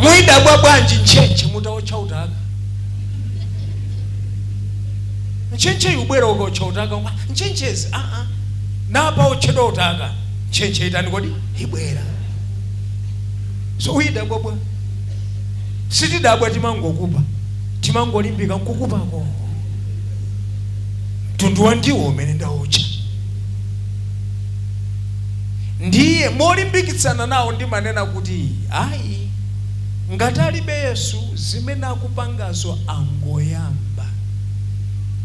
Muida bwanji nchenche mutaocha utaga. Nchenche yubwera ukocha utaga. Nchenchezi napa ochedo utaga. Nchenche itani kodi ibwera. So uida bwa. Siti dabwa timango kupa. Timango limbika nkukupa ko. Tundu wandiwo umene ndaocha. Ndiye molimbikitsana nawo ndi manena kuti ayi ngatalibe Yesu zimene akupangazo angoyamba.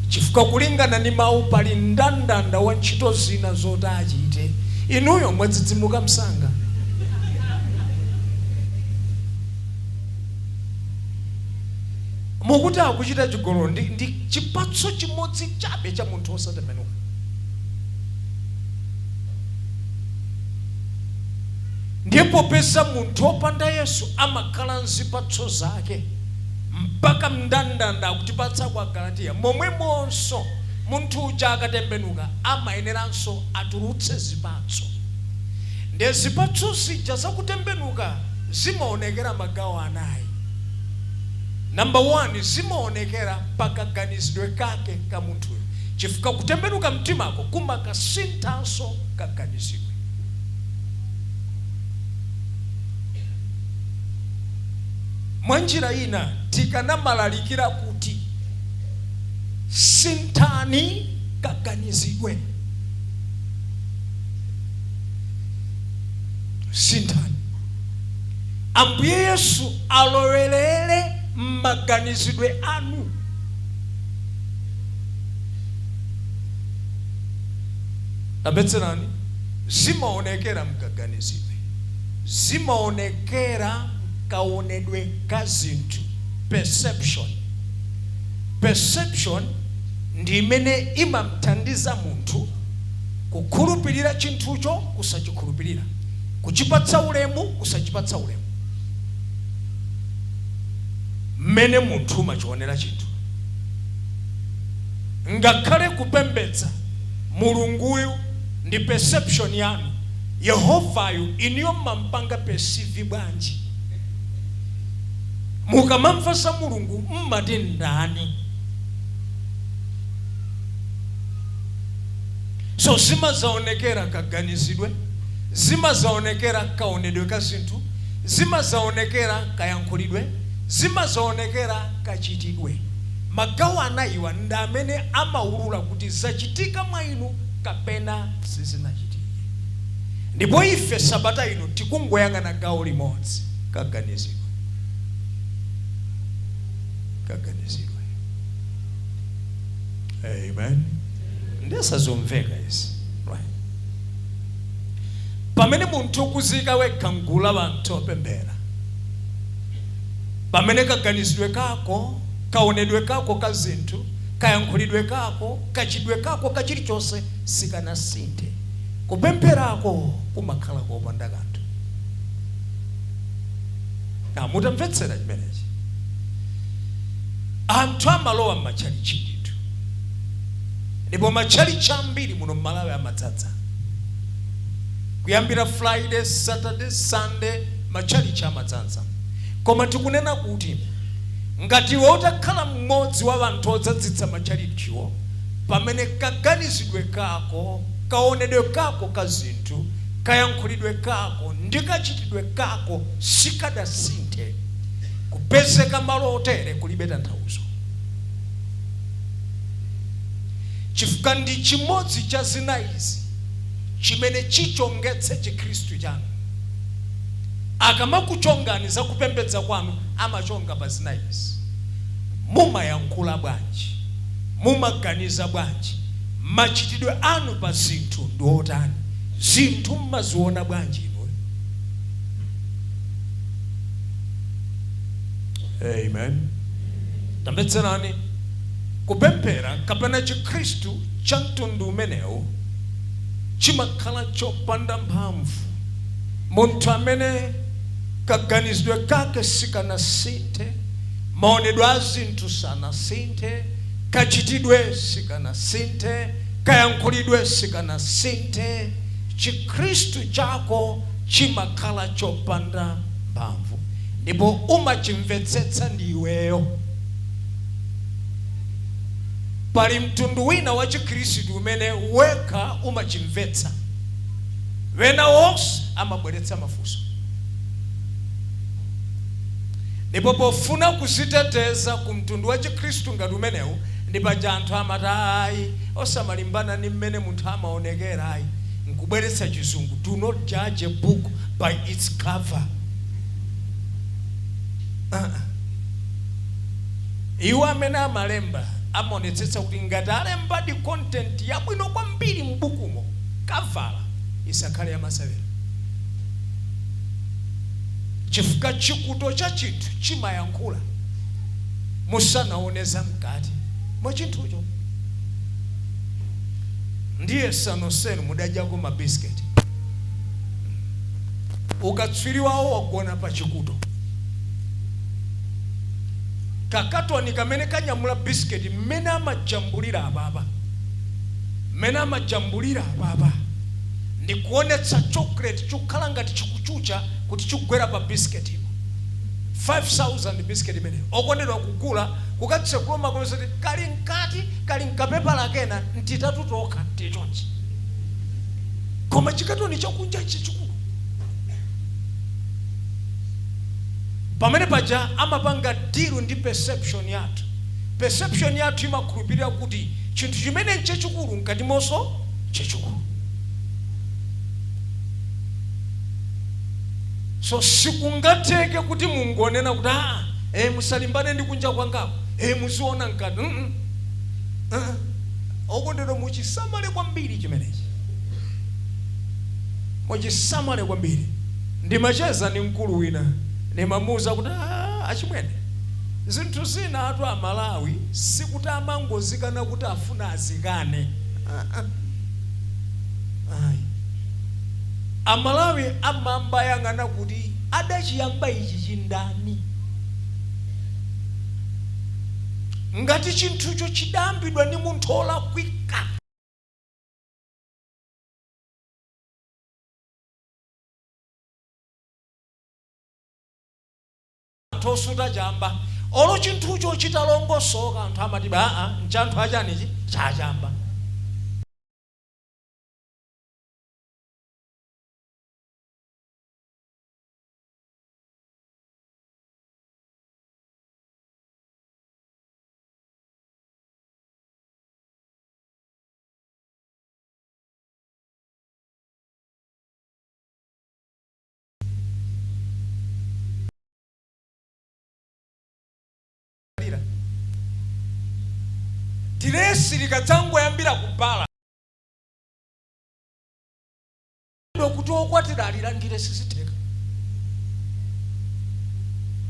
Chifukwa kulingana ni mawu pali ndandanda wa ntchito zina zoti achite. Inuyo mwadzidzimuka msanga. Mukuti akuchita chigololo ndi chipatso chimodzi chabe cha munthu osatembenuka. Ndipo pesa munthu opanda Yesu amakhala nzipatso zake mpaka mndandanda akutipatsa kwa Galatiya. Momwemonso munthu uja akatembenuka amayeneranso atulutse zipatso. Ndi zipatso zija zakutembenuka zimaonekera magawo anayi. Number 1, zimaonekera pakaganizidwe kake Kamunthu. Chifukwa kutembenuka mtimako kumakasinthanso kaganizidwe. Mwanjira ina tikanamalalikira kuti sintani kaganizidwe. Sintani. Ambuye Yesu alowelele maganizidwe anu. Tabetserani zimaonekera mkaganizidwe. Zimaonekera kaonedwe kazinthu. Perception. Perception ndi imene imamthandiza munthu kukhulupirira chinthucho kusachikhulupirira, kuchipatsa ulemu kusachipatsa ulemu. Mmene munthu machionera chinthu. Ngakhale kupembedza Mulunguyu ndi perception yanu. Yehovayu iniyo mampanga perceive bwanji. Mukamamvasa Mulungu mmati ndani. So zima zaonekera kaganizidwe, zima zaonekera kaonedwe kazinthu, zima zaonekera kayankhulidwe, zima zaonekera kachitidwe. Magawo anayiwa ndi amene amaulula kuti zachitika mwa inu kapena sizinachitike. Ndipo ife sabata ino tikungoyang'ana gawo limodzi, kaganizidwe. Kaganizidwe. Amen. Ndesazomveka isi. Right. Pamene munthu ukuzika wekha ngula abantu opembera. Pamene kaganizidwe kako, kaonedwe kako kazinthu, kayankhulidwe kako, kachidwe kako kachilichonse sikanasinthe. Kupemperako kumakhala kopanda kanthu. Mutamvetsera chimenechi. Anthu amalowa m'machalichi ndithu. Ndipo machalichi ambiri muno m'Malawi amadzadza. Kuyambira Friday, Saturday, Sunday machalichi amadzadza. Koma tikunena kuti ngati utakhala mmodzi wa anthu odzadzitsa machalichiwo, pamene kaganizidwe kako, kaonedwe kako kazinthu, kayankhulidwe kako ndi kachitidwe kako sikadasinthe, kupezeka malo otere kulibe tanthauzo. Chifukwa ndi chimodzi cha zina izi chimene chichongetse Chikhristu chanu. Akamakuchongani za kupembedza kwanu amachonga pa zina izi. Mumayankhula bwanji, mumaganiza bwanji, machitidwe anu pa zinthu ndi otani, zinthu mmaziona bwanji inu. Amen. Tambetserani kupempera kapena Chikhristu cha mtundu umenewu chimakhala chopanda mphamvu. Munthu amene kaganizidwe kake sikanasinthe, maonedwe a zinthu sanasinthe, kachitidwe sikanasinthe, kayankhulidwe sikanasinthe, Chikhristu chako chimakhala chopanda mphamvu. ndipo umachimvetsetsa ndiweyo. Pali mtundu wina wa Chikhristu umene wekha umachimvetsa, wena wonse amabweretsa mafunso. Ndipo pofuna kuziteteza ku mtundu wa Chikhristu ngati umenewu, ndipo anthu amati osamalimbana ni mmene munthu amaonekera nkubweretsa chizungu. Do not judge a book by its cover. Iwo amene amalemba amaonetsetsa kuti ngati alemba di content yabwino kwambiri m'bukumo, kavala isakhale yamasewera. Chifukwa chikuto cha chinthu chimayankhula musanaoneza mkati mwa chinthucho. Ndiye sanosenu mudajako mabisketi, ukatswiri wawo wagona pa chikuto. Kakatoni kamene kanyamula bisketi mmene amajambulira ababa, ndi kuonetsa chocolate chokhala ngati chikuchucha kuti chigwera pa bisketi. 5,000 bisketi mene okondedwa kugula kukatsekula makomesa kali nkati kali nkapepa lakena ntitatu tokha tichonchi. Koma chikatoni chakunja chichikulu. Pamene paja amapanga diru ndi perception yathu. Perception yathu imakhulupirira kuti chinthu chimene nchechikulu nkati monso chechikulu. So sikungateke kuti mungonena kuti musalimbane ndi kunja kwangako, muziona nkati. Okondedwa muchisamale kwambiri chimenechi. Muchisamale kwambiri. Ndimacheza ni mkulu wina, nimamuza kuti achimwene, zinthu zina atu amalawi sikuti amangozikana kuti afuna azikane. Amalawi amamba yang'ana kuti adachiyamba ichi chindani. Ngati chinthucho chidambidwa ni munthu olakwika, tosuta chamba. Olo chinthucho chitalongosoka anthu amati nchanthu achanichi chachamba. Tiresi likatangwa yambira kubala kuti okwatira alirangire sisiteka.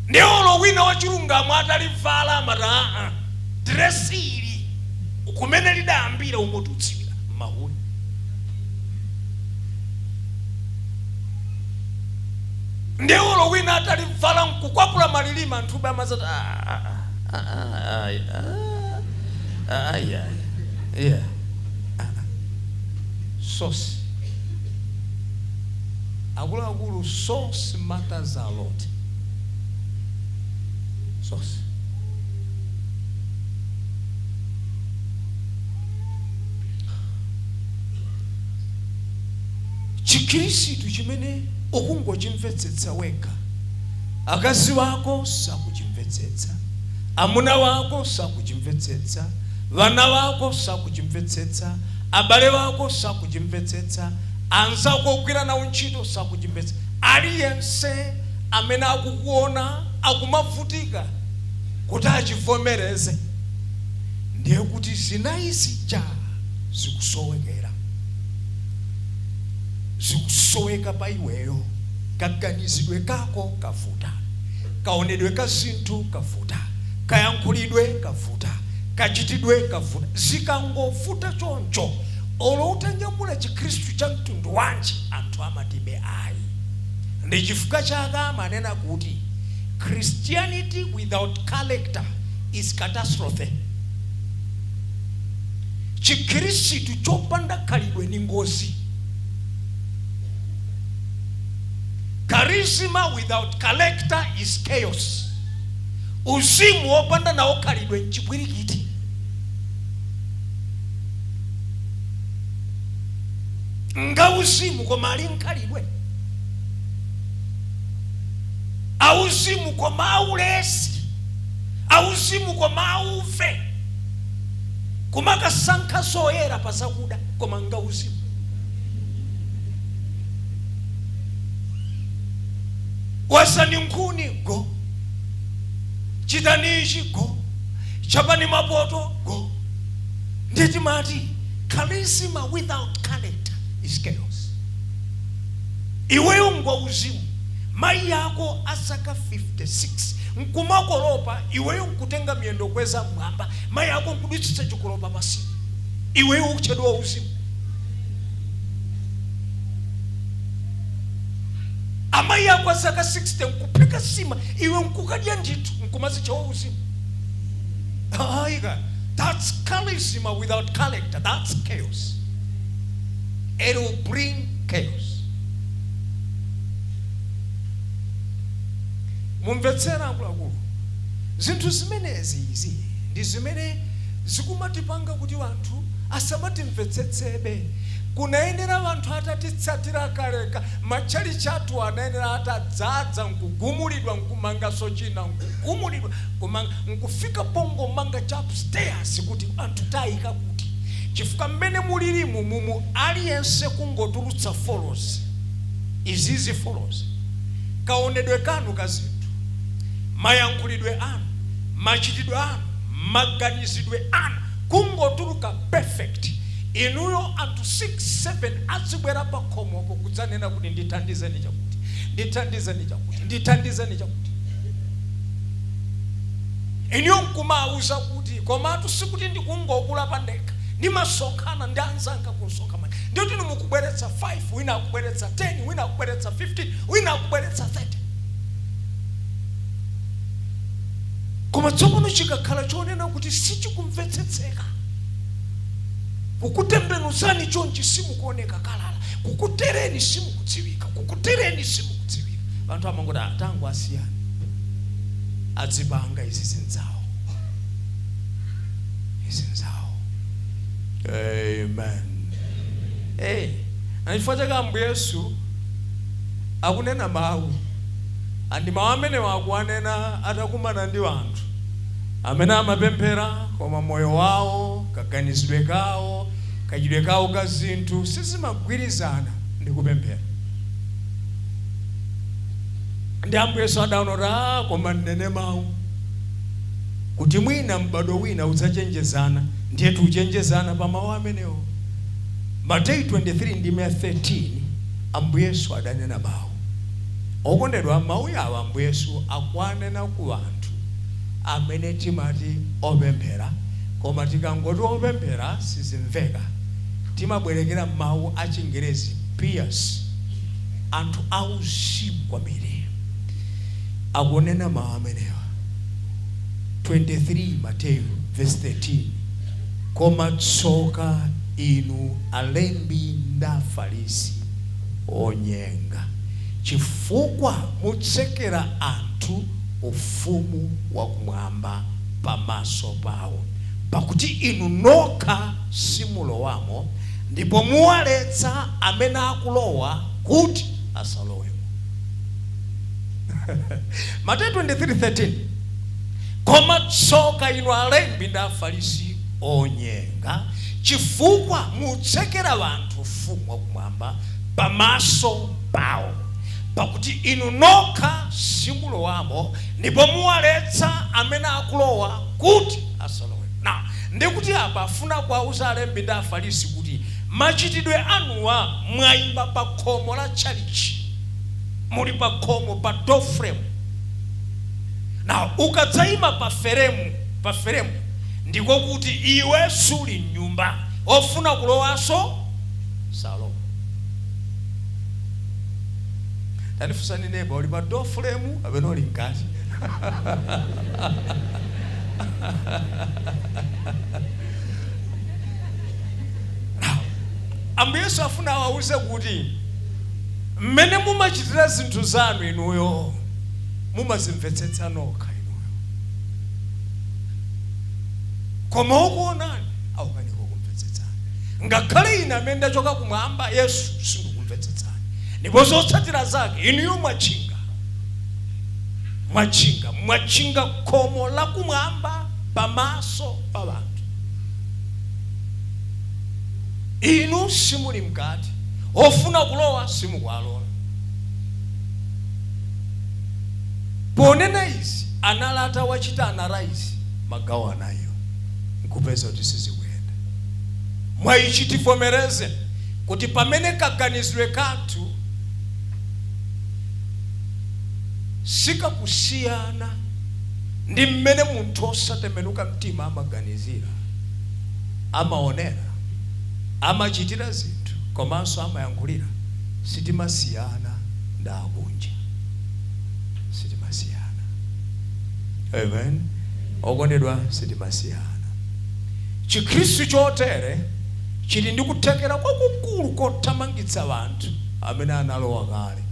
Ndiolo wina wachilungamo atalivala amata dresi ili ukumene lidayambira umotutsira mahuli. Ndiolo wina atalivala nkukwapula malilima nthuba amazata yeah. Sauce. Agulu sauce matters a lot. Sauce. Chikhristu chimene okungochimvetsetsa wekha. Akazi wako sakuchimvetsetsa, amuna wako sakuchimvetsetsa, vana vako sakuchimvetsetsa, abale vako sakuchimvetsetsa, anzako ogwira nawo ntchito sakuchimvetsetsa. Aliyense amene akukuona akumavutika kuti achivomereze, ndiye kuti zinayizi zikusowekera. Zikusoweka pa iweyo. Kaganizidwe kako kavuta, kaonedwe ka zinthu kavuta, kayankhulidwe kavuta, kachitidwe kavuta. Zikangovuta choncho, olo utanyamula Chikhristu cha mtundu wanji anthu amatibe ayi. Ndi chifukwa chake amanena kuti Christianity without character is catastrophe. Chikhristu chopanda khalidwe ni ngozi. Charisma without character is chaos. Uzimu opanda na okalidwe nchibwirikiti. Nga uzimu kwa mali nkalidwe. Auzimu kwa maulesi. Auzimu kwa mauve. Kumaka sanka soera pasakuda kwa manga uzimu. Wasani nkuni go. Chitanishi go. Chapani mapoto go. Ndeti mati. Charisma without character is chaos. Iwe ungwa uzimu. Mai yako asaka 56. Nkumakoropa iwe unkutenga miendo kweza mwamba. Mai yako nkudutisa chukoropa basi. Iwe uchedwa uzimu. Ama yako asaka 60 nkupeka sima. Iwe nkukadia njitu nkumazi chawa uzimu. That's charisma without character. That's chaos. It will bring chaos. Mumvetsera akulu. Zinthu zimenezi izi ndi zimene zikumatipanga kuti wanthu asamati mvetsetsebe. Kunayenera wanthu atatitsatira kaleka machali chatu anayenera atadzadza nkugumulidwa nkumanga sochina nkugumulidwa nkufika pongo manga upstairs kuti anthu tayika kuti chifukwa mmene mulirimu mumu aliyense kungotulutsa follows izizi follows kaonedwe kanu kazinthu mayankhulidwe anu machitidwe anu maganizidwe anu kungotuluka perfect. Inuyo antu 6-7 azibwera pakomo kukudzanena kuti ndithandizeni chakuti ndithandizeni chakuti ndithandizeni chakuti. Inuyo nkumauza kuti koma atu sikuti ndikungokula pandeka ndimasonkhana ndi anzanga kunsonkhana ndiyoti nimukubweretsa 5 wina akubweretsa 10 wina akubweretsa 15 wina akubweretsa 30. Koma tsopano chikakhala chonena kuti sichikumvetsetseka kukutembenuzani chonchi simukuoneka kalala kukutereni simukudziwika kukutereni simukudziwika. Vantu amangoda atangu asiyani adzipanga izi zinzawo. Amen. Anifanya kama Yesu akunena mawu andi mawu amene wakuanena atakumana ndi wanthu amene amapemphera koma moyo wawo kaganizidwe kawo kachidwe kawo ka zinthu sizimagwirizana ndi kupemphera. Ndi Ambuye Yesu adaonora koma ndene mawu kuti mwina mbado wina udzachenjezana ndiye tuchenjezana pa mawu amenewo. Mateyu 23 ndi 13 Ambuye Yesu adanena mawu. Okondedwa mawu yawo Ambuye Yesu akwanena ku anthu amene timati opemphera koma tikangoti opemphera sizimveka timabwerekera mawu a Chingerezi pious anthu auzimu kwambiri akunena mawu amenewa. 23 Mateyu verse 13 koma tsoka inu alembi ndi afarisi onyenga chifukwa mutsekera anthu ufumu wakumwamba pamaso pawo pakuti inu nokha simulowamo ndipo muwaletsa amene akulowa kuti asalowemo. Mateyu 23:13 koma tsoka inu alembi ndi afarisi onyenga chifukwa mutsekera anthu ufumu wakumwamba pamaso pawo pakuti inu nokha simulowamo ndipo muwaletsa amene akulowa kuti asalowe. Ndikuti apa afuna kuwauza alembi ndi afarisi kuti machitidwe anuwa mwayima pa khomo la church muli pa khomo pa door frame. Ukadzayima pa frame ndiko kuti iwe suli nyumba ofuna kulowaso salo. Tanifusani neba uli pa door frame abeno uli nkati. Ambuye Yesu afuna wauze kuti mmene mumachitira zinthu zanu inuyo mumazimvetsetsa nokha inuyo, koma ukuonani aukaniko kumvetsetsani. Ngakhale ine amene ndachoka kumwamba Yesu sindikumvetsetsani, ndipo zotsatira zake inuyo mwachinga khomo la kumwamba pamaso pa banthu. Inu simuli mkati, ofuna kulowa simukwalola. Ponena izi analata wachita anaraisi magawo anayo, nkupeza kuti sizikuyenda. Mwayichitivomereze kuti pamene kaganizidwe kathu sikakusiyana ndi mmene munthu osatembenuka mtima amaganizira, amaonera, amachitira zinthu, komanso amayankhulira, sitimasiyana ndi akunja, sitimasiyana. Amen. Okondedwa, sitimasiyana. Chikhristu chotere chili ndi kuthekera kwakukulu kothamangitsa anthu amene analowa kale,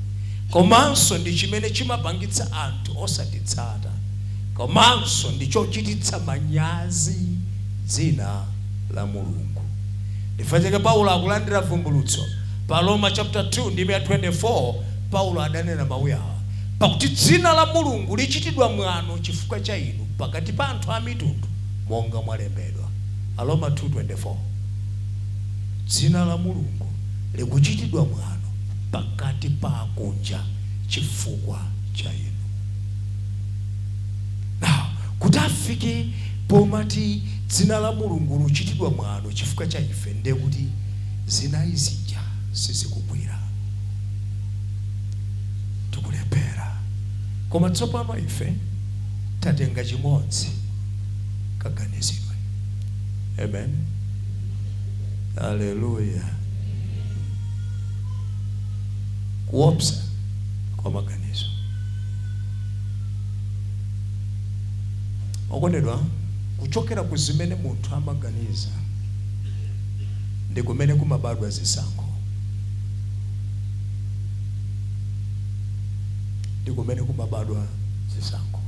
komanso ndi chimene chimapangitsa anthu osatitsata, komanso ndi chochititsa manyazi dzina la Mulungu. Ndifacheke Paulo akulandira vumbulutso pa Roma chapter 2 ndi 24. Paulo adanena mawu awa: pakuti dzina la Mulungu lichitidwa mwano chifukwa cha inu pakati pa anthu a mitundu, monga mwalembedwa. Roma 2:24. Dzina la Mulungu likuchitidwa mwano pakati pa akunja chifukwa cha inu. Now, kuti afike pomati dzina la Mulungu luchitidwa mwano chifukwa cha ife, ndiye kuti zina izinja sizikugwira, tikulephera. Koma tsopano ife tatenga chimodzi, kaganizidwe. Amen. Hallelujah. Kuopsa kwa maganizo. Okondedwa, kuchokera kuzimene munthu amaganiza ndi kumene kumabadwa zisankho. Ndi kumene kumabadwa zisankho.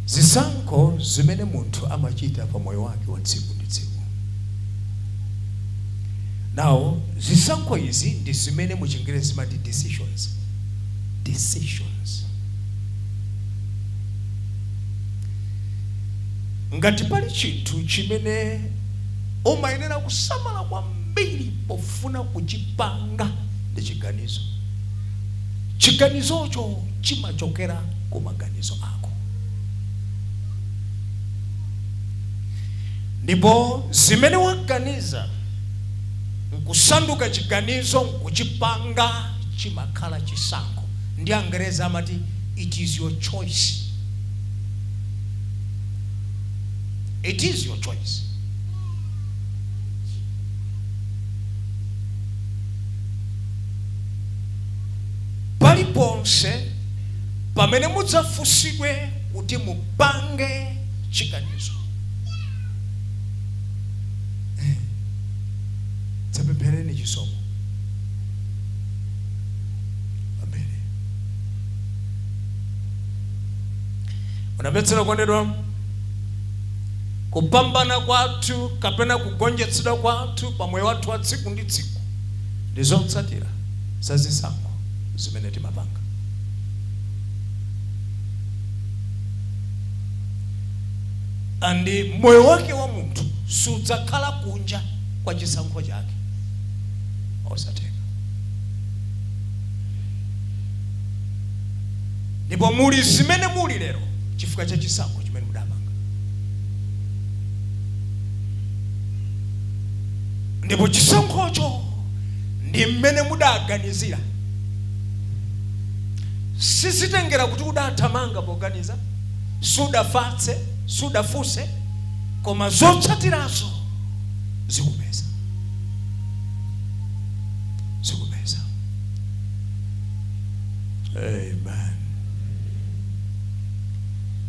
Zisankho zimene munthu amachita pa moyo wake wa tsiku ndi tsiku. Now, zisankho izi ndi zimene mu Chingerezi zimati decisions. Decisions. Ngati pali chinthu chimene umayenera kusamala kwambiri pofuna kuchipanga ndi chiganizo. Chiganizocho chimachokera ku maganizo ako. Ndipo zimene waganiza nkusanduka chiganizo, nkuchipanga, chimakhala chisankho. Ndi Angereza amati it is your choice. It is your choice. Paliponse pamene mudzafusidwe kuti mupange chiganizo, tsapemphereni chisomo. Amen. Unamvetsera kondedwa, kupambana kwathu kapena kugonjetsedwa kwathu pa moyo wathu wa tsiku ndi tsiku ndi zotsatira za zisankho zimene timapanga. Andi moyo wake wa munthu sudzakhala kunja kwa chisankho chake, osateka. Ndipo muli zimene muli lero chifukwa cha chisankho chimene mudapanga. Ndipo chisankhocho ndi mmene mudaganizira. Sizitengera kuti udathamanga poganiza, sudafatse, sudafuse, koma zotsatirazo zikupeza. Zikupeza. Amen.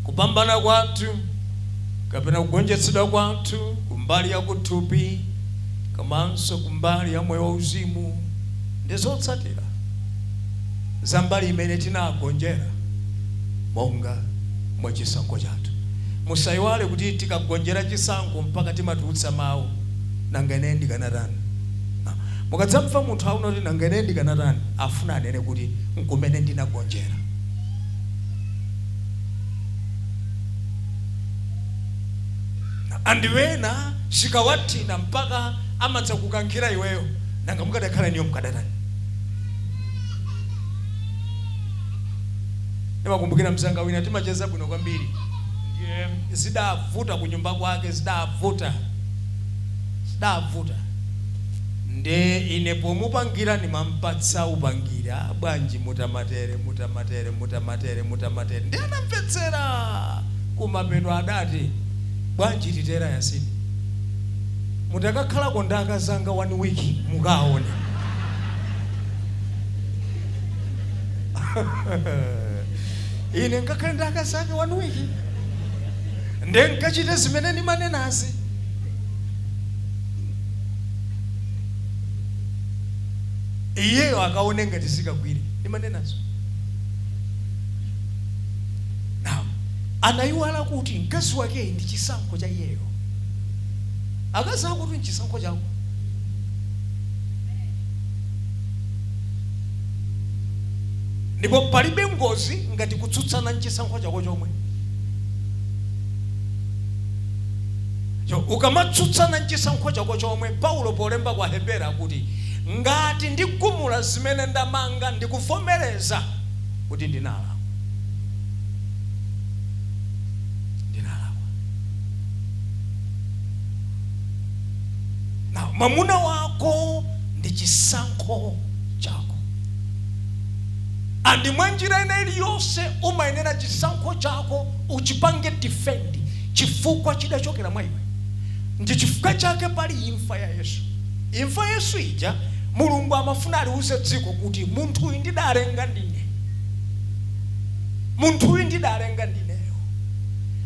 Kupambana kwathu kapena kugonjetsedwa kwathu kumbali ya kuthupi komanso kumbali ya moyo wauzimu ndizotsatira zambali imene tinagonjera monga mwa chisankho chathu. Musayiwale kuti tikagonjera chisankho mpaka timatulutsa mawu nanga ine ndikanatani. Mukadzamva munthu aunoti nanga ine ndikanatani, afuna anene kuti nkumene ndinagonjera. Andiwena zikawathina mpaka amadza kukankhira iweyo nanga mukadakhala niyo mkadatani. Ndimakumbukira mzanga wina timacheza bwino kwambiri. Ndiye zidavuta kunyumba kwake, zidavuta. Nde ine pomupangira nimampatsa upangira bwanji mutamatere. Ndi anamvetsera kumapeto adati bwanji titera Yasin. Mutakakhala kondaka zanga 1 week mukaone. Ine ngakhala ndaka zake 1 week. Nde nkachite zimene ndimanenazi. Iyeyo akaone ngati sikagwire ndimanenazo. Now, anayiwala kuti mkazi wake ndi chisankho cha iyeyo. Akaza kuti ndi chisankho chako. Ndipo palibe ngozi ngati kutsutsana ndi chisankho chako chomwe. Ukamatsutsana ndi chisankho chako chomwe, Paulo polemba kwa Hebera kuti ngati ndigumula zimene ndamanga ndikuvomereza kuti ndinalakwa. Na mwamuna wako ndi chisankho chako. Andi mwanjira ina iliyonse umayenera chisankho chako uchipange defend chifukwa chidachokera mwa iwe. Ndi chifukwa chake pali imfa ya Yesu. Imfa ya Yesu ija Mulungu amafuna aliuze dziko kuti munthu uyu ndidalenga ndine. Munthu uyu ndidalenga ndineyo.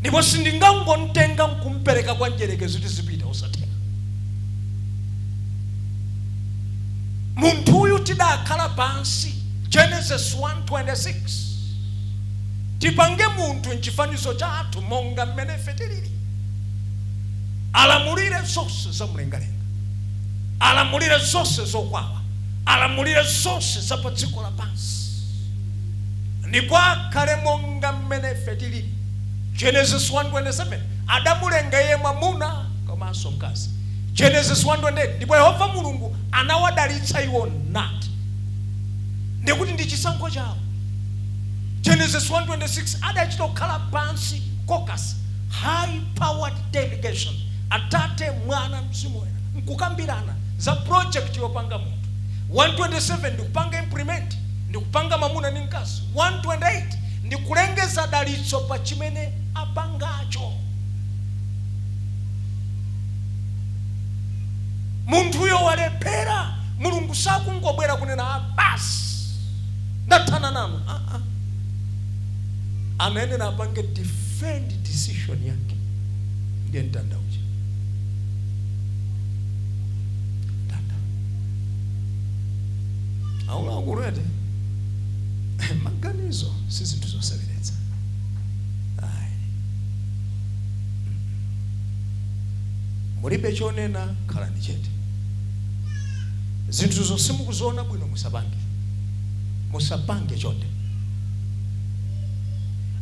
Ndipo sindingangontenga nkumpereka kwa njerekezo kuti zipita usateka. Munthu uyu tidakhala pansi. Genesis 1:26. Tipange munthu nchifanizo chathu monga mmene ife tilili. Alamulire zonse za mlengalenga. Alamulire zonse zokwawa. Alamulire zonse za pa dziko lapansi. Ndipo akhale monga mmene ife tilili. Genesis 1:27. Adamulenga iye mwamuna komanso mkazi. Genesis 1:28. Ndipo Yehova Mulungu anawadalitsa iwo nati. Ndikuti ndi chisankho chawo. Genesis 1:26. Adachita kukhala pansi caucus, high powered delegation. Atate Mwana Mzimu Woyera nkukambirana za project yopanga munthu. 1:27 ndikupanga implement, ndikupanga mamuna ndi mkazi. 1:28 ndikulengeza dalitso pa chimene apangacho. Munthu uyo walephera, Mulungu sakungobwera kunena basi ndathana nanu. Anayenera apange defend decision yake. Ndiye ntanda uja. Aula kurete maganizo sisi tuzoseveretsa. Mulibe chonena khalani chete. Zinthu zonse mukuziona bwino musapange chonde.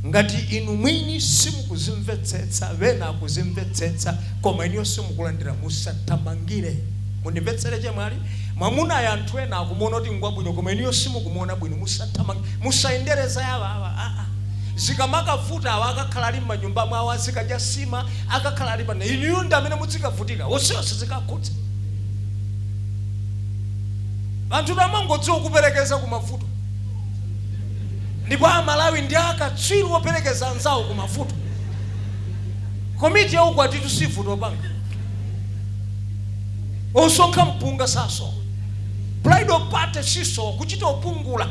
Ngati inu mwini simukuzimvetsetsa, wena akuzimvetsetsa, koma iniyo simukulandira, musathamangire. Mundimvetsere chemwali, mwamuna ya anthu ena akumona kuti ngwabwino koma iniyo simukumuona bwino, musathamangire. Musayendereza yawa. Zikamakavuta awa akakhala ali m'manyumba mwawo, azikadya sima akakhala ali pano. Iniyo ndi amene muzikavutika, wonse zikakhudza. Anthu amangodziwa kuperekeza kumavuto. Ndipo Amalawi ndi akatswiri woperekeza anzawo kumavuto. Komiti ya ukwati tusivuto panga. Osonkha mpunga saso. Bridal party siso kuchita upungula.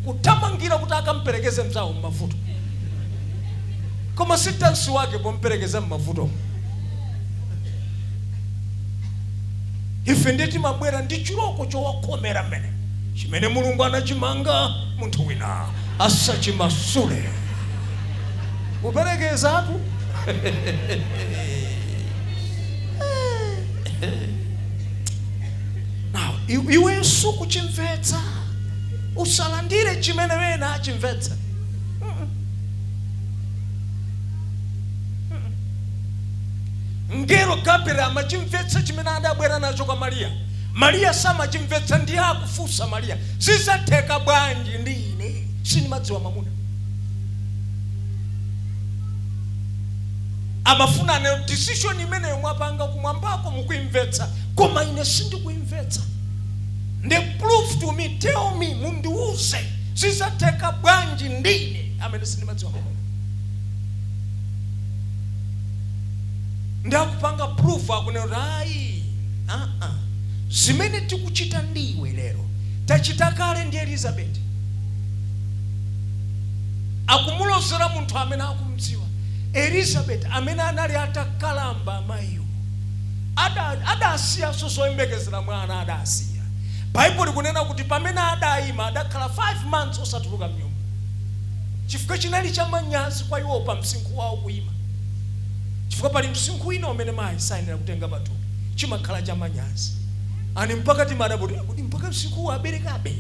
Kutamangira kuti akamperekeze mzawo mmavuto. Koma sitansi wake pomperekeza mmavuto. ife ndeti mabwera ndi chiloko chowakomera mmene chimene Mulungu anachimanga munthu wina asachimasule uperekezatu. Now iwe sukuchimvetsa usalandire chimene wena achimvetsa. Ngero Gabriel amachimvetsa chimene adabwera nacho kwa Maria samachimvetsa ndiye akufunsa Maria zizatheka bwanji ndi ine sinimadziwa mwamuna. Amafuna ne decision imene mwapanga kumwambako mukuimvetsa koma ine sindikuimvetsa. The proof to me, tell me, mundiuze zizatheka bwanji ndi ine amene sinimadziwa mwamuna. Ndakupanga proof akunena ayi zimene tikuchita ndiwe lero tachita kale ndi Elizabeth. Akumulozera munthu amene akumdziwa. Elizabeth amene anali atakalamba mayiyo adasiya zoyembekezera mwana adasiya. Bible kunena kuti pamene adayima adakhala 5 months osatuluka mnyumba chifukwa chinali chamanyazi kwa iwo pa msinkhu wawo kuyima. Chifukwa pali msinkhu ina umene mayi sayenera kutenga pathupi chimakhala chamanyazi ani mpaka timadaboti kuti mpaka msinkhu aberekabe.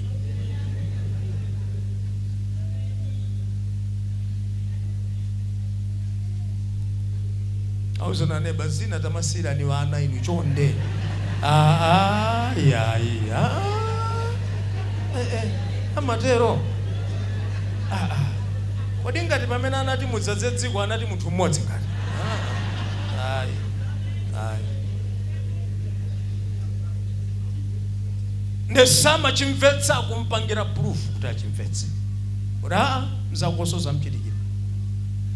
Auzana neba zina tamasira ni wana inu chonde amatero kodi ngati pamene anati mudzaze dziko anati munthu mmodzi ngati ndesama chimvetsa kumpangira proof kuti achimvetse kuti mzakoso zamchitikira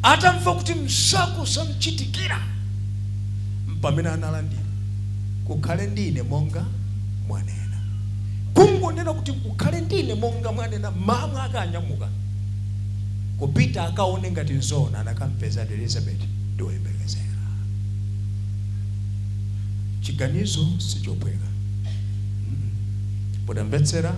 atamva kuti mzako zamchitikira pamene analandira kukhale ndine monga mwanena. Kungonena kuti kukhale ndine monga mwanena mama akanyamuka kupita akaone ngati nzona anakampeza Elizabeth ndiwembekezera. Chiganizo sichopweka. Podambetsera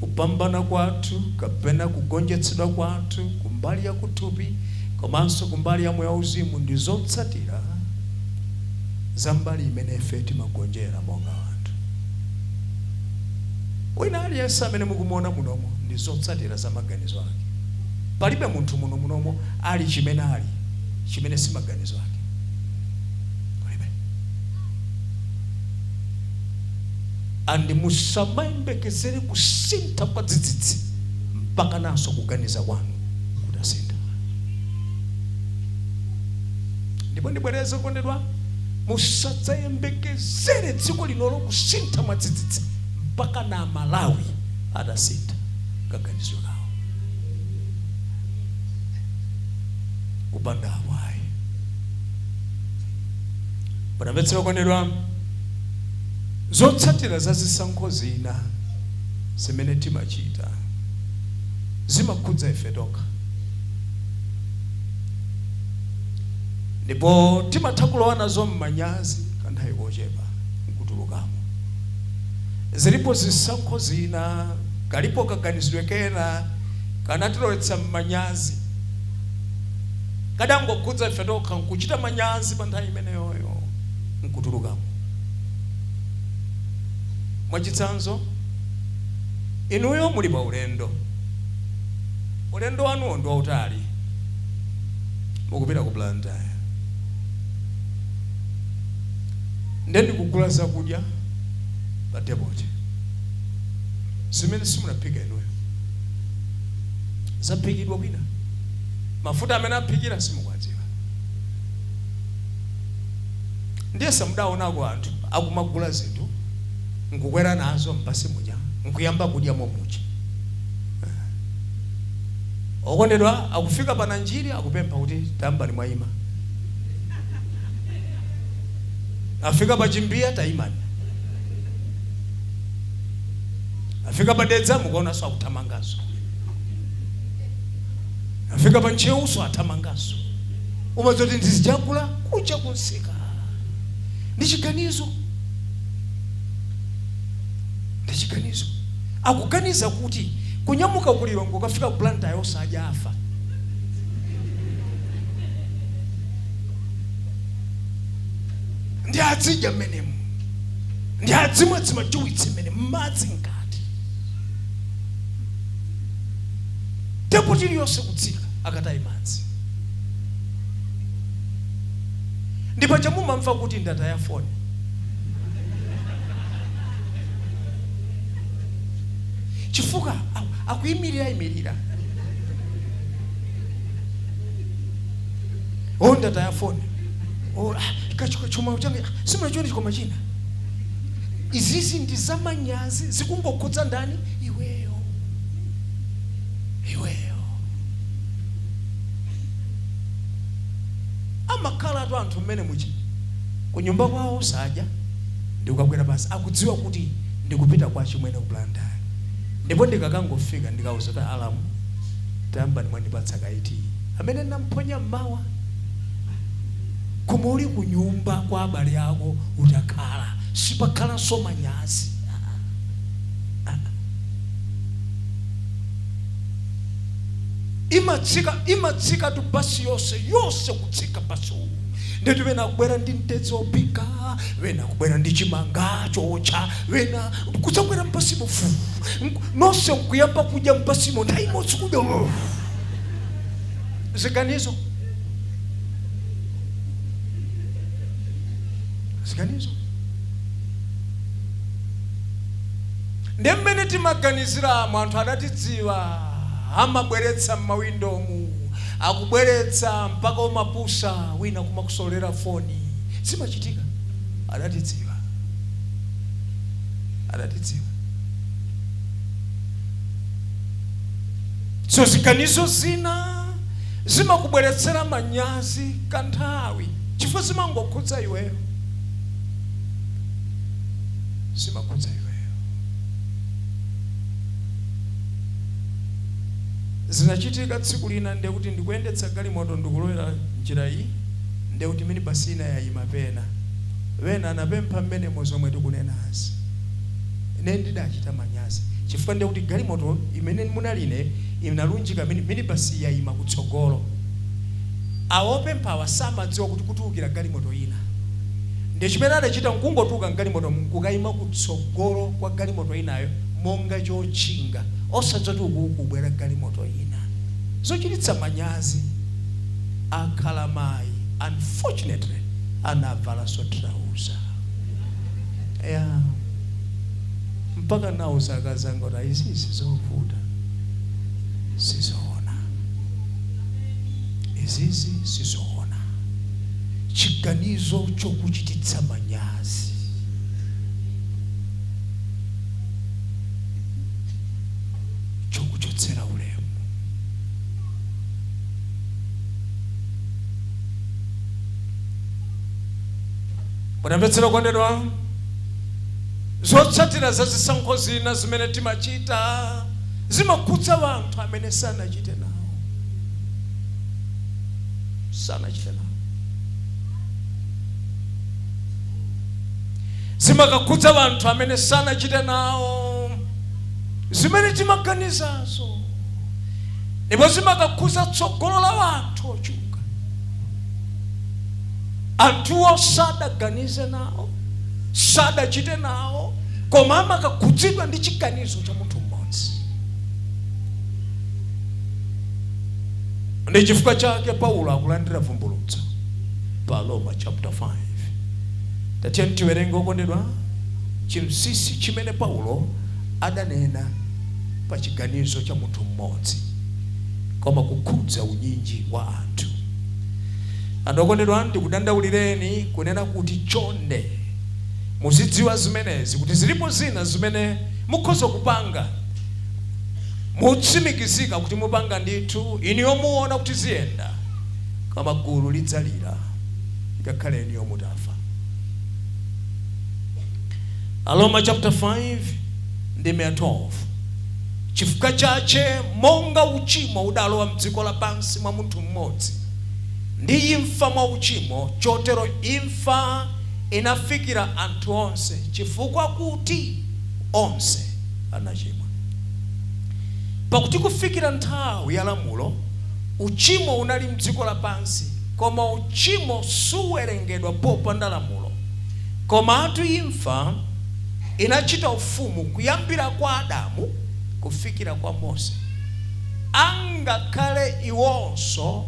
kupambana kwathu kapena kugonjetsedwa kwathu kumbali ya kuthupi komanso kumbali ya moyo wauzimu ndi zotsatira za mbali imene ife timagonjera monga wanthu. Wina aliyense amene mukumuona munomo ndi zotsatira za maganizo ake. Palibe munthu munomo ali chimene si maganizo ake. Palibe. Andi musamayembekezere kusintha kwa dzidzidzi mpaka naso kuganiza kwanu kudasintha. Ndipo ndibwereze kondedwa musadzayembekezere dziko linolo kusintha mwadzidzidzi mpaka na Malawi adasintha kaganizo kawo. Kupanda awai. Panamvetsera kondedwa zotsatira za zisankho zina zimene timachita zimakhudza ife tokha. Ndipo timathakulowa nazo mmanyazi kanthawi kochepa nkutulukamo. Zilipo zisankho zina kalipo kaganizidwe kena kanatilowetsa mmanyazi kadangokhudza ife tokha nkuchita manyazi pa nthawi imeneyoyo nkutulukamo. Mwachitsanzo inuyo muli pa ulendo wanu ndi wautali mukupita ku Blantyre ndeni kugula zakudya pa depot zimene simunaphika inuyo zaphikidwa bwina mafuta amene aphikira simukwadziwa. Ndiye samudaonako anthu akumagula zinthu nkukwera nazo mpasi muja nkuyamba kudya momuchi. Okondedwa akufika pa Nanjiri akupempha kuti tambani mwayima. Afika pa Chimbia taimani. Afika pa Dedza mukaona so akutamangaso. Afika pa Ncheuso atamangaso. Umazoti ndizichakula kucha kunsika. Ndi chiganizo. Ndichiganizo akuganiza kuti kunyamuka kulilongo kafika ku planta yosaja afa. Ndi adzidya menemu, ndi adzimwe juwitse menemu madzi ngati tepo yonse kutsika akatayi madzi. Ndipo chamumamva kuti ndataya foni. Chifuka akuyimirira ndataya foni. Chuma change simachoni chikoma china. Izizi ndi zamanyazi zikungokhudza ndani? Iweyo. Amakhala atu anthu mmene muchi kunyumba kwawo saja ndikukabwera basi akudziwa kuti ndikupita kwa chimwene kuplanta. Ndipo ndikakangofika ndikauza kuti alamu tayamba ndimwandipatsa kaiti amene namponya mmawa koma uli kunyumba kwa abale ako utakhala sipakhala somanyazi. Imatsika tu basi yose kutsika basi. Ndetu wena kubwera ndi mtedzi opika, wena kubwera ndi chimanga chocha, wena kutsabwera mpasimo fu. Nonse nkuyamba kudya mpasimo ndaimodzi kudya. Ziganizo. Ndemmene timaganizira anthu adatidziwa amabweretsa m'mawindomu, akubweretsa mpaka umapusa wina kumakusolera foni. Simachitika. Adatidziwa. So ziganizo zina zimakubweretsera manyazi kanthawi chifukwa zimangokhudza iweyo. Zinachitika tsiku lina ndekuti ndikuyendetsa galimoto ndikulowera njira iyi ndekuti mini basina yayima pena. Wena anapempha mmene mozomwe tikunenazi. Ine ndidachita manyazi chifukwa ndekuti galimoto imene munaline inalunjika mini basi yayima kutsogolo. Awopempha wasamadziwa kuti kutukira galimoto ina. Ndechimene adachita nkungotuka galimoto nkukayima kutsogolo kwa galimoto inayo monga chochinga osadzati ukubwera galimoto ina. Zochititsa manyazi akhala mayi unfortunately anavala trouser. Mpaka nawo sakazanga kuti izizi zovuta sizoona. Izizi sizoona. Chiganizo chokuchititsa manyazi. Chokuchotsera ulemu. Mwanamvetsera kondedwa? Zotsatira za zisankho zina zimene timachita zimakhudza wanthu amene sanachite nawo. Zimakakhudza wanthu amene sanachite nawo zimene timaganizazo. Ndipo zimakakhudza tsogolo la wanthu ochuka. Anthuwo sadaganize nawo, sadachite nawo, koma amakakhudzidwa ndi chiganizo cha munthu mmodzi. Ndi chifukwa chake Paulo akulandira vumbulutso pa Roma chapter 5. Tatiye tiwerenge okondedwa chinsinsi chimene Paulo adanena pa chiganizo cha munthu mmodzi koma kukhudza unyinji wa anthu. Okondedwa ndikudandaulireni kunena kuti chonde muzidziwa zimenezi kuti zilipo zina zimene mukhoza kupanga mutsimikizika kuti mupanga ndithu iniyo muona kuti ziyenda kama gulu lidzalira ngakhale iniyo mutafa. Roma chapter 5 ndime 12. Chifukwa chache monga uchimo udalowa mdziko lapansi mwa munthu mmodzi ndi imfa mwa uchimo, chotero imfa inafikira anthu onse chifukwa kuti onse anachimwa. Pakuti kufikira nthawi ya lamulo uchimo unali mdziko lapansi, koma uchimo suwerengedwa popanda lamulo. Koma atu imfa inachita ufumu kuyambira kwa Adamu kufikira kwa Mose, angakhale iwonso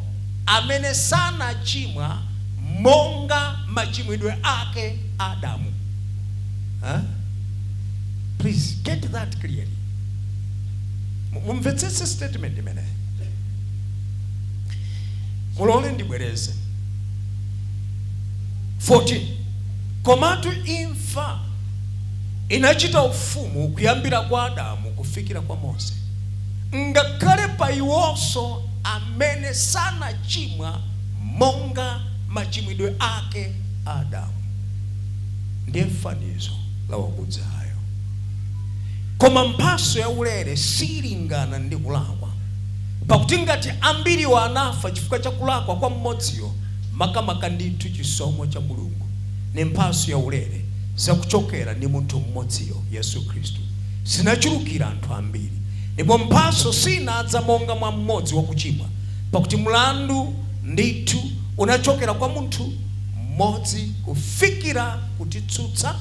amene sanachimwa monga machimwidwe ake Adamu. Please get that clearly. Mumvetsetse statement imene. Mulole ndibwereze. 14. Komatu imfa inachita ufumu kuyambira kwa Adamu kufikira kwa Mose, ngakhale pa iwonso amene sanachimwa monga machimwidwe ake Adamu. Ndiye fanizo la wakudzayo. Koma mphaso ya ulere silingana ndi kulakwa, pakuti ngati ambiri wa anafa chifukwa cha kulakwa kwa mmodziyo, makamaka ndithu chisomo cha Mulungu ni mphaso ya ulere zakuchokera ndi munthu mmodziyo Yesu Kristu sinachulukira anthu ambiri. Ndipo mphaso sinadza monga mwa mmodzi wakuchimwa, pakuti mlandu ndithu unachokera kwa munthu mmodzi kufikira kutitsutsa,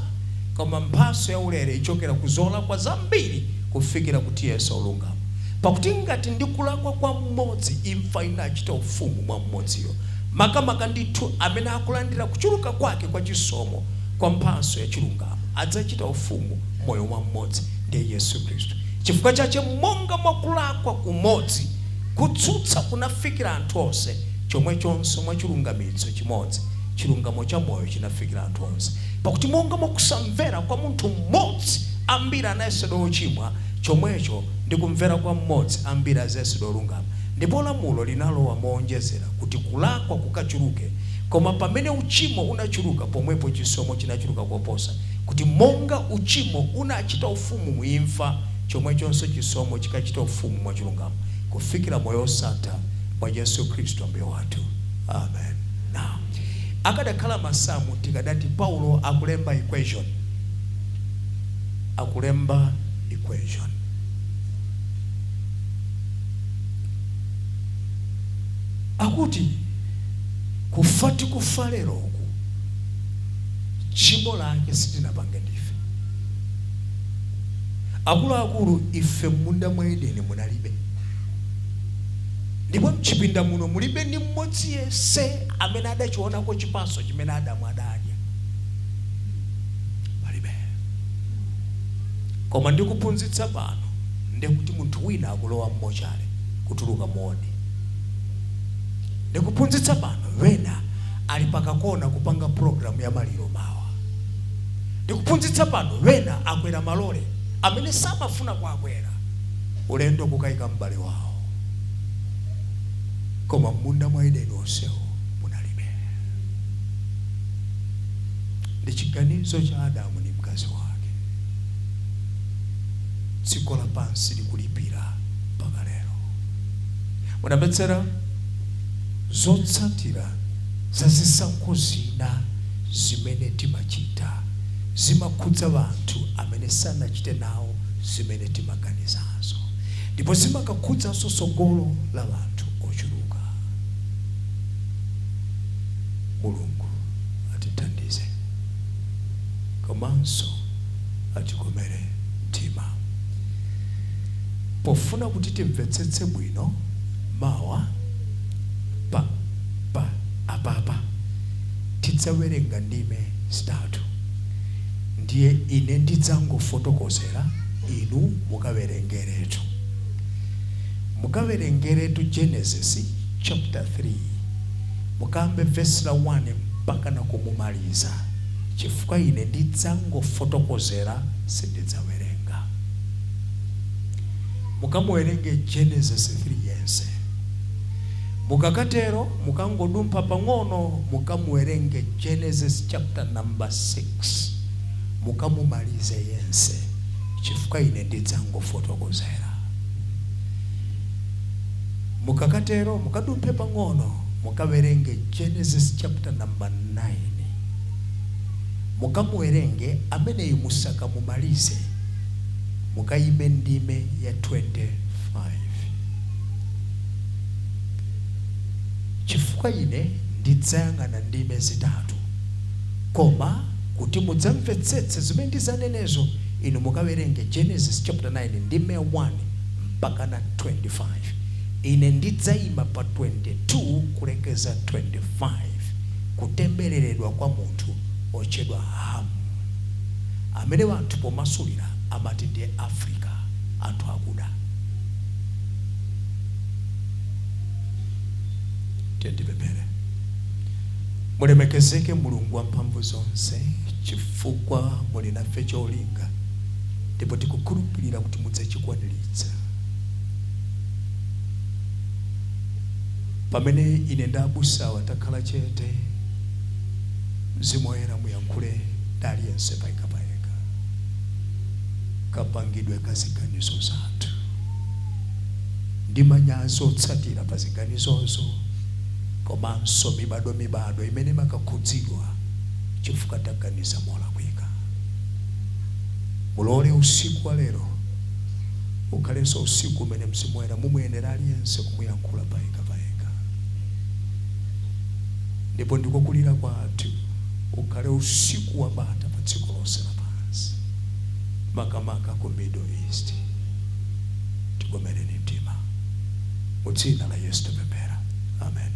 koma mphaso ya ulere ichokera kuzola kwa zambiri kufikira kuti Yesu olungama. Pakuti ngati ndi kulakwa kwa mmodzi imfa inachita ufumu mwa mmodziyo, makamaka ndithu amene akulandira kuchuluka kwake kwa chisomo kwa mphaso ya chilungamo adzachita ufumu moyo mwa mmodzi, ndiye Yesu Kristu. Chifukwa chache monga mwa kulakwa kumodzi kutsutsa kunafikira anthu onse, chomwechonso mwa chilungamitso chimodzi chilungamo cha moyo chinafikira anthu onse. Pakuti monga mwa kusamvera kwa munthu mmodzi ambiri anayesedwa ochimwa, chomwecho ndi kumvera kwa mmodzi ambiri azayesedwa olungama. Ndipo lamulo linalowa moonjezera kuti kulakwa kukachuluke, koma pamene uchimo unachuluka pomwepo chisomo chinachuluka koposa, kuti monga uchimo unachita ufumu muimfa, chomwechonso chisomo chikachita ufumu mwa chilungamo kufikira moyo osatha mwa Yesu Kristu ambuye wathu. Amen. Now, akadakhala masamu tikadati Paulo akulemba equation. Akuti kufati kufa lero oku chimo lake sitinapange ndife. Akulu ife munda mwa Edeni munalibe, ndipo mchipinda muno mulibe ni mmodzi yese amene adachionako chipaso chimene Adamu adadya. Palibe. Koma ndikuphunzitsa pano ndikuti munthu wina akulowa mmochale kutuluka moni. Ndikuphunzitsa pano wena ali pakakona kupanga program ya maliro mawa. Ndikuphunzitsa pano wena akwera malole amene samafuna kwakwera ulendo kukayika mbale wawo. Koma munda mwa Edeni onsewo munalibe. Ndi chiganizo cha Adamu ni mkazi wake. Dziko lapansi likulipira mpaka lero. Munamvetsera zotsatira za zisankho zina zimene timachita zimakhudza vanthu amene sanachite nawo zimene timaganizazo, ndipo zimakakhudzaso tsogolo la vanthu ochuluka. Mulungu atithandize komanso atikomere mtima. Pofuna kuti timvetsetse bwino mawa apapa tidzawerenga ndime zitatu. Ndiye ine ndidzangofotokozera, inu mukawerengeretu. Mukawerengeretu Genesis chapter 3 mukambe verse la 1 mpaka na kumumaliza, chifukwa ine ndidzangofotokozera sindidzawerenga. Mukamuwerenge Genesis 3 yense. Mukakatero mukangodumpha pang'ono mukamuwerenge Genesis chapter number 6 mukamumalize yense, chifukwa ine ndidzangofotokozera. Mukakatero mukadumphe pang'ono mukawerenge Genesis chapter number 9 mukamuwerenge amene musaka mumalize mukayime ndime ya 25. Chifukwa ine ndidzayang'ana ndime zitatu, koma kuti mudzamvetsetse zimene ndizanenezo inu mukawerenge Genesis chapter 9 ndime 1 mpaka na 25. Ine ndidzayima pa 22 kulekeza 25, kutembereredwa kwa munthu ochedwa Hamu, amene wanthu pomasulira amati ndiye Africa, anthu akuda. Tendipepere. Mulemekezeke Mulungu wamphamvu zonse, chifukwa muli nafe cholinga, ndipo tikukhulupirira kuti mudzachikwaniritsa. Pamene ine ndabusawa takhala chete, Mzimu Woyera muyankhule aliyense payekha payekha, kapangidwe kaziganizo zathu ndi manyazi otsatira pa ziganizozo, komanso mibado imene makakhudzidwa chifukwa taganiza molakwika. Mulole usiku wa lero ukhalenso usiku umene Mzimu Woyera mumuyenera aliyense kumuyankhula payekha payekha, ndipo ndiko kulira kwathu ukhale usiku wa bata pa dziko lonse lapansi, makamaka ku Middle East. Tigomereni mtima mu dzina la Yesu tipemphera, amen.